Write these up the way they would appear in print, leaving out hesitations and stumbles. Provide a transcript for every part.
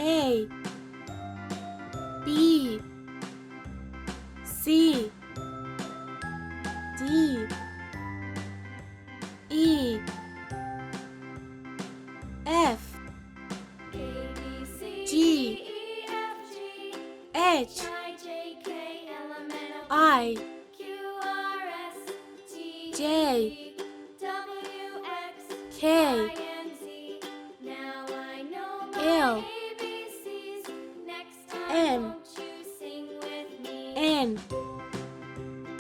A B C D E F G H I J K L M N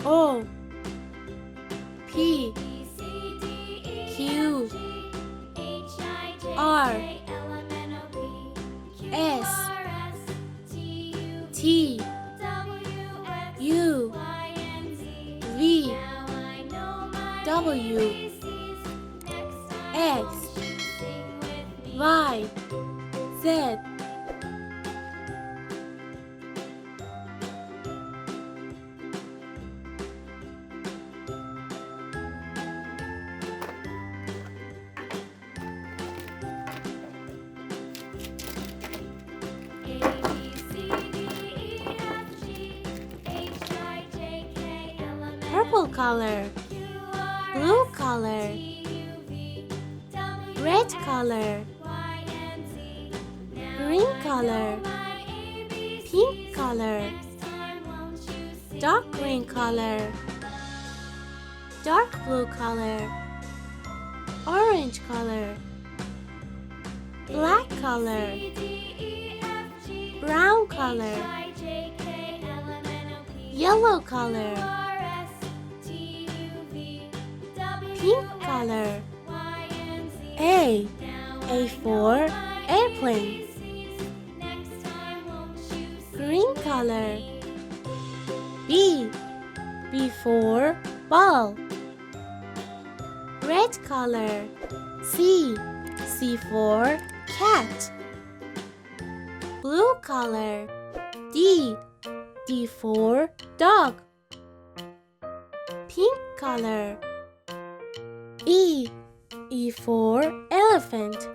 O P Q R S T U V W X Y Z. Purple color, blue color, red color, green color, pink color, dark green color, dark blue color, orange color, black color, brown color, yellow color, pink color. A for airplane. Green color. B for ball. Red color. C for cat. Blue color. D for dog. Pink color. E for elephant.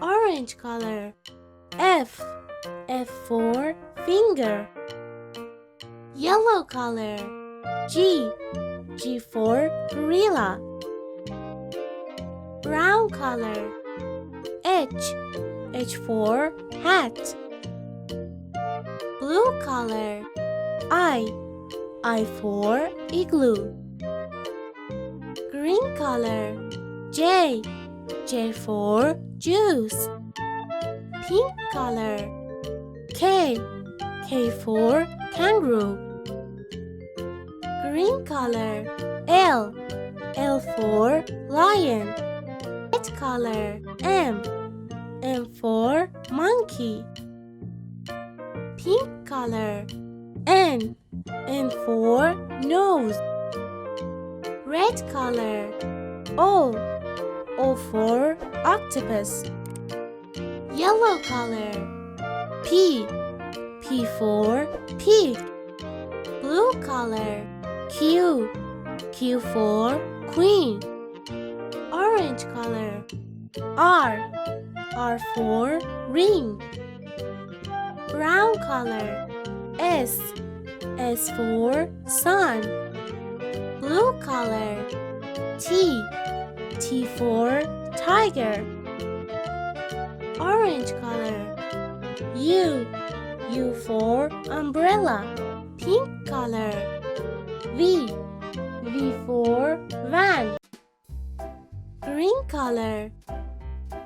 Orange color. F for finger. Yellow color. G for gorilla. Brown color. H for hat. Blue color. I for igloo. Green color. J for juice. Pink color. K for kangaroo. Green color. L for lion. Red color. M for monkey. Pink color. N for nose. Red color. O for octopus. Yellow color. P for pig. Blue color. Q for queen. Orange color. R for ring. Brown color. S for sun. Blue color. T for tiger. Orange color. U for umbrella. Pink color. V for van. Green color.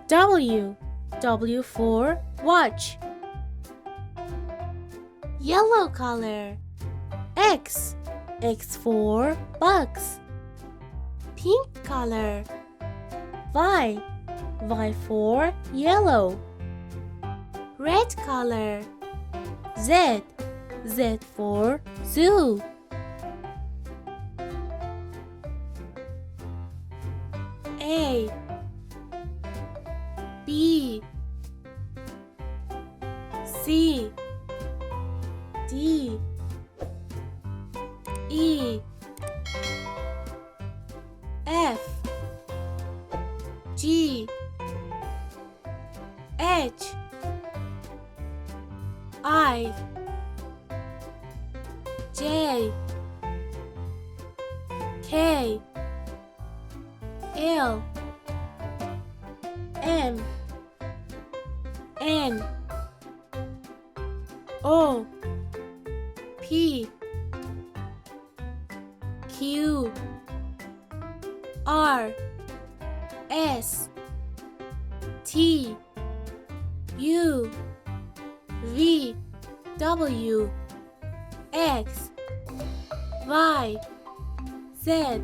W for watch. Yellow color. X for bugs. Pink color. Y for yellow. Red color. Z for zoo. A B C D E F G I J K L M N O P Q R S T U V W X Y Z